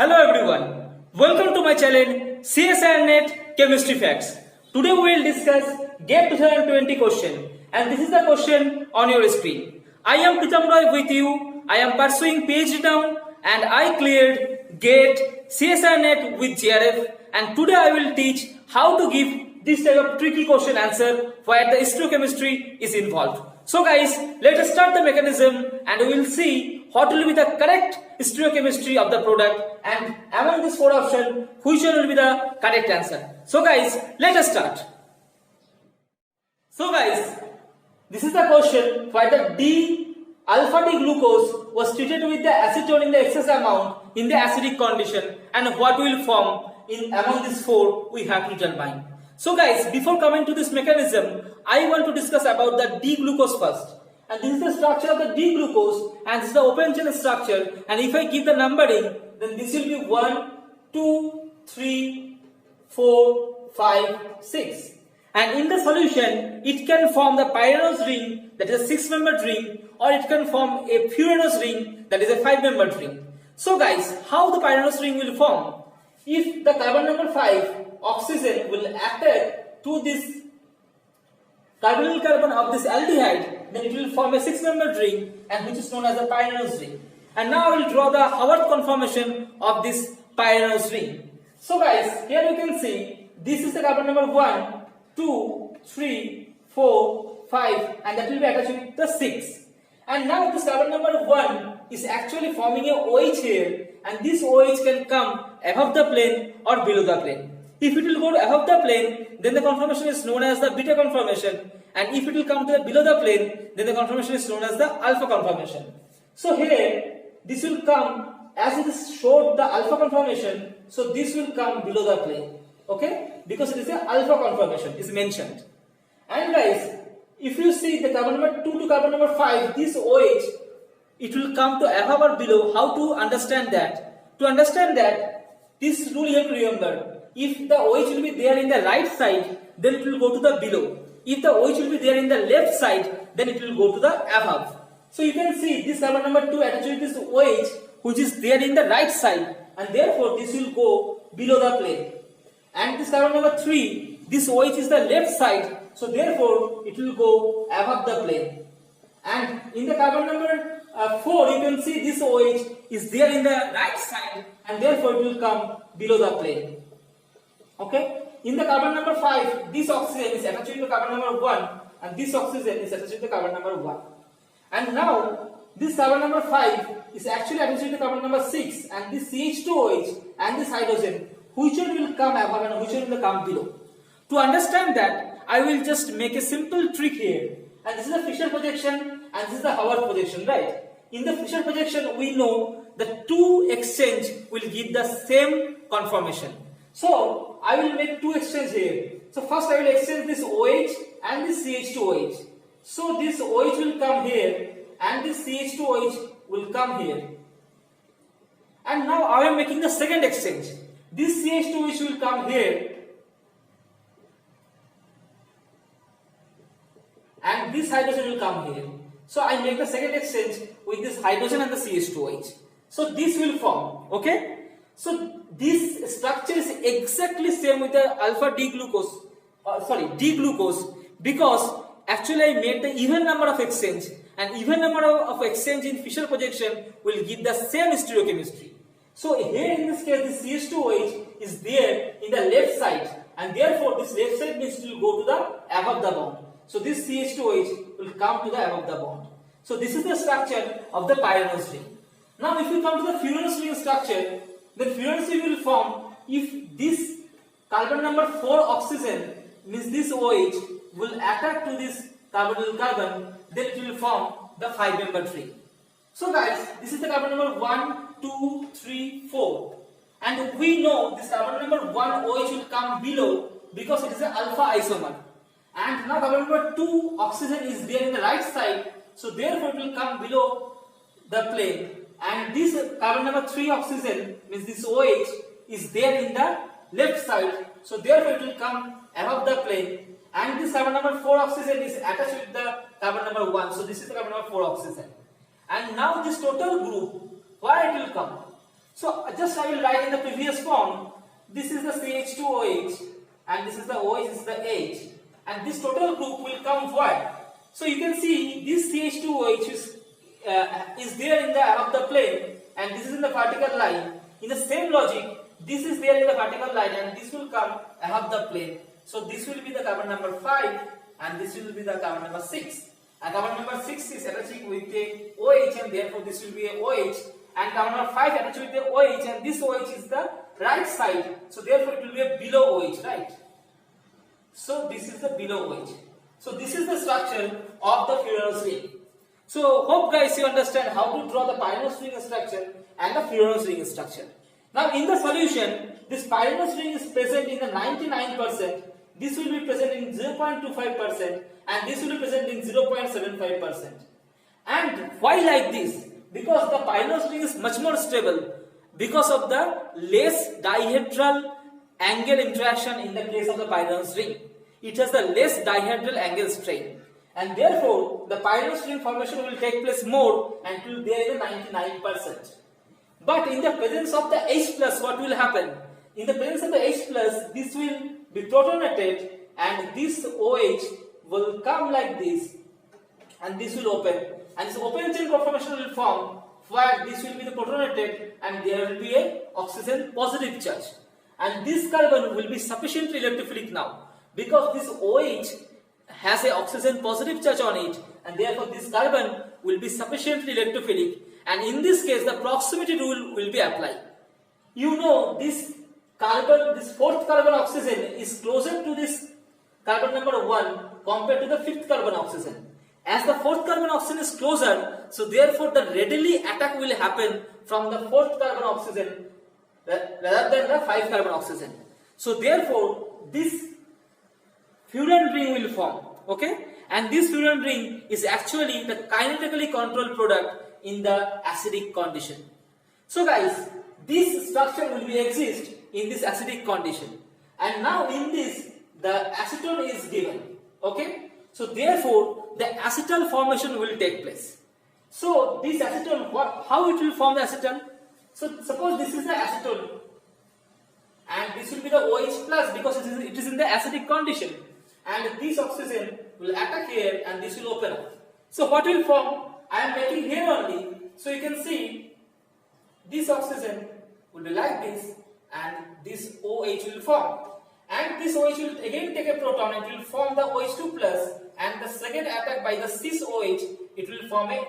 Hello everyone, welcome to my channel CSIR Net Chemistry Facts. Today we will discuss GATE 2020 question and this is the question on your screen. I am Pritam Roy with you. I am pursuing PhD now and I cleared GATE CSIR Net with JRF and today I will teach how to give this type of tricky question answer where the stereochemistry is involved. So guys, let us start the mechanism and we will see what will be the correct stereochemistry of the product and among these four options, which one will be the correct answer. So guys, let us start. So guys, this is the question where the alpha D glucose was treated with the acetone in the excess amount in the acidic condition and what will form in among these four we have to determine. So guys, before coming to this mechanism, I want to discuss about the D-glucose first. And this is the structure of the D-glucose and this is the open chain structure. And if I give the numbering, then this will be 1, 2, 3, 4, 5, 6. And in the solution, it can form the Pyranose ring, that is a 6-membered ring, or it can form a Furanose ring, that is a 5-membered ring. So guys, how the Pyranose ring will form? If the carbon number 5 oxygen will attach to this carbonyl carbon of this aldehyde, then it will form a 6-membered ring and which is known as the Pyranose ring. And now I will draw the Howard conformation of this Pyranose ring. So guys, here you can see this is the carbon number 1, 2, 3, 4, 5 and that will be attached with the 6. And now this carbon number 1 is actually forming a OH here and this OH can come above the plane or below the plane. If it will go above the plane, then the conformation is known as the beta conformation, and if it will come to the below the plane, then the conformation is known as the alpha conformation. So here, this will come as it is showed the alpha conformation, so this will come below the plane, okay? Because it is the alpha conformation is mentioned. And guys, if you see the carbon number 2 to carbon number 5, this OH, it will come to above or below. How to understand that? To understand that, this rule you have to remember. If the OH will be there in the right side, then it will go to the below. If the OH will be there in the left side, then it will go to the above. So you can see this carbon number 2 attached with this OH which is there in the right side and therefore this will go below the plane. And this carbon number 3, this OH is the left side, so therefore it will go above the plane. And in the carbon number 4, you can see this OH is there in the right side and therefore it will come below the plane. Okay, in the carbon number 5, this oxygen is attached to carbon number 1 and this oxygen is attached to carbon number 1. And now, this carbon number 5 is actually attached to carbon number 6 and this CH2OH and this hydrogen, which one will come above and which one will come below. To understand that, I will just make a simple trick here. And this is the Fisher projection and this is the Howard projection, right? In the Fisher projection, we know the two exchange will give the same conformation. So, I will make two exchange here. So, first I will exchange this OH and this CH2OH. So, this OH will come here and this CH2OH will come here. And now I am making the second exchange. This CH2OH will come here and this hydrogen will come here. So, I make the second exchange with this hydrogen and the CH2OH. So, this will form, okay? So, this structure is exactly same with the alpha D-glucose, D-glucose because actually I made the even number of exchange and even number of exchange in Fisher projection will give the same stereochemistry. So, here in this case this CH2OH is there in the left side and therefore this left side means it will go to the above the bond. So, this CH2OH will come to the above the bond. So, this is the structure of the Pyranose ring. Now, if you come to the Furanose ring structure, then Furanose ring will form if this carbon number 4 oxygen means this OH will attack to this carbonyl carbon, then it will form the 5-membered ring. So guys, this is the carbon number 1, 2, 3, 4 and we know this carbon number 1 OH will come below because it is an alpha isomer and now carbon number 2 oxygen is there in the right side, so therefore it will come below the plane. And this carbon number 3 oxygen means this OH is there in the left side, so therefore it will come above the plane. And this carbon number 4 oxygen is attached with the carbon number 1, so this is the carbon number 4 oxygen. And now this total group, where it will come? So just I will write in the previous form. This is the CH2OH and this is the OH, this is the H, and this total group will come what? So you can see this CH2OH is there in the above the plane and this is in the vertical line. In the same logic, this is there in the vertical line and this will come above the plane. So this will be the carbon number 5 and this will be the carbon number 6. And carbon number 6 is attaching with the OH and therefore this will be a OH, and carbon number 5 attached with the OH and this OH is the right side, so therefore it will be a below OH, right? So this is the below OH. So this is the structure of the Furanose ring. So hope guys you understand how to draw the Pyranose ring structure and the Furanose ring structure. Now in the solution, this Pyranose ring is present in the 99%, this will be present in 0.25% and this will be present in 0.75%. And why like this? Because the Pyranose ring is much more stable because of the less dihedral angle interaction in the case of the Pyranose ring. It has the less dihedral angle strain, and therefore the Pyranose ring formation will take place more and it will be there in the 99%. But in the presence of the H plus, what will happen? In the presence of the H plus, this will be protonated and this OH will come like this and this will open, and this open chain conformation will form where this will be the protonated and there will be a oxygen positive charge, and this carbon will be sufficiently electrophilic now because this OH has a oxygen positive charge on it, and therefore this carbon will be sufficiently electrophilic, and in this case the proximity rule will be applied. You know this carbon, this fourth carbon oxygen is closer to this carbon number 1 compared to the fifth carbon oxygen. As the fourth carbon oxygen is closer, so therefore the readily attack will happen from the fourth carbon oxygen rather than the 5 carbon oxygen. So therefore this Furan ring will form, okay? And this Furan ring is actually the kinetically controlled product in the acidic condition. So guys, this structure will be exist in this acidic condition, and now in this the acetone is given, okay? So therefore the acetal formation will take place. So this acetone, how it will form the acetone? So suppose this is the acetone and this will be the OH plus because it is in the acidic condition, and this oxygen will attack here and this will open up. So what will form? I am making here only. So you can see this oxygen will be like this and this OH will form, and this OH will again take a proton, it will form the OH2 plus, and the second attack by the cis OH, it will form a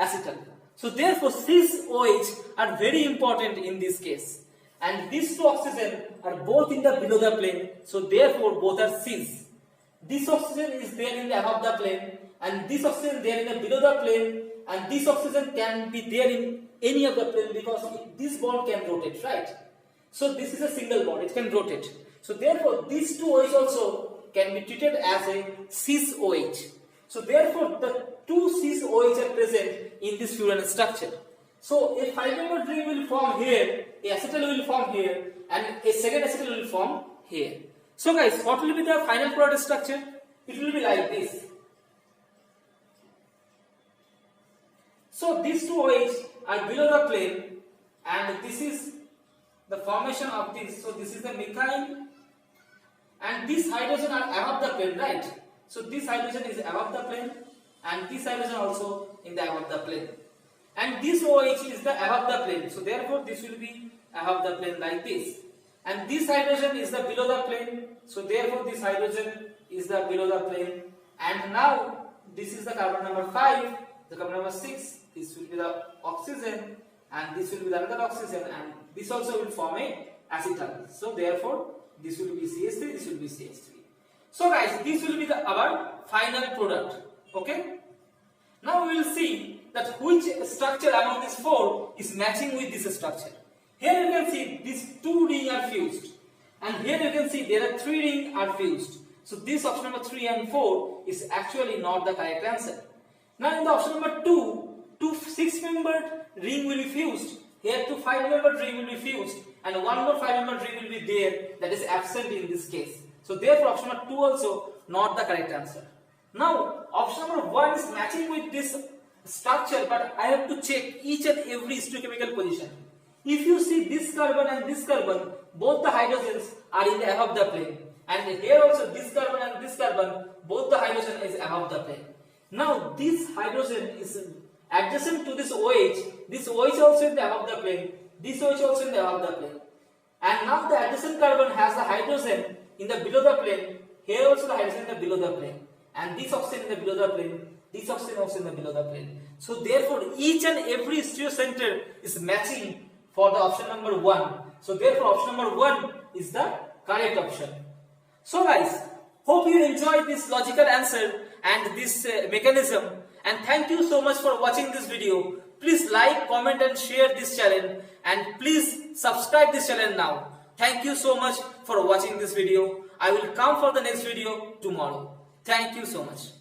acetal. So therefore cis OH are very important in this case, and these two oxygen are both in the below the plane, so therefore both are cis. This oxygen is there in the above the plane and this oxygen there in the below the plane, and this oxygen can be there in any of the plane because this bond can rotate, right? So this is a single bond, it can rotate. So therefore these two OH also can be treated as a cis OH. So therefore the two cis OH are present in this Furan structure. So a 5-membered ring will form here, a acetal will form here, and a second acetal will form here. So guys, what will be the final product structure? It will be like this. So these two OH are below the plane and this is the formation of this. So this is the methyl and this hydrogen are above the plane, right? So this hydrogen is above the plane and this hydrogen also in the above the plane, and this OH is the above the plane, so therefore this will be above the plane like this, and this hydrogen is the below the plane, so therefore this hydrogen is the below the plane, and now this is the carbon number 5, the carbon number 6, this will be the oxygen and this will be the another oxygen, and this also will form a acetal, so therefore this will be CH3, this will be CH3. So guys, this will be our final product, okay? Now we will see that which structure among these four is matching with this structure. Here you can see these two rings are fused, and here you can see there are 3 rings are fused. So this option number 3 and 4 is actually not the correct answer. Now in the option number 2, 2 6-membered ring will be fused. Here 2 5-membered ring will be fused, and one more 5-membered ring will be there that is absent in this case. So therefore option number 2 also not the correct answer. Now option number 1 is matching with this structure, but I have to check each and every stoichiochemical position. If you see this carbon and this carbon, both the hydrogens are in the above the plane. And here also this carbon and this carbon, both the hydrogen is above the plane. Now this hydrogen is adjacent to this OH. This OH also in the above the plane. This OH also in the above the plane. And now the adjacent carbon has the hydrogen in the below the plane. Here also the hydrogen in the below the plane. And this oxygen in the below the plane. This oxygen also in the below the plane. So therefore each and every stereocenter is matching for the option number 1. So therefore option number 1 is the correct option. So guys, hope you enjoyed this logical answer and this mechanism, and thank you so much for watching this video. Please like, comment and share this channel, and please subscribe this channel now. Thank you so much for watching this video. I will come for the next video tomorrow. Thank you so much.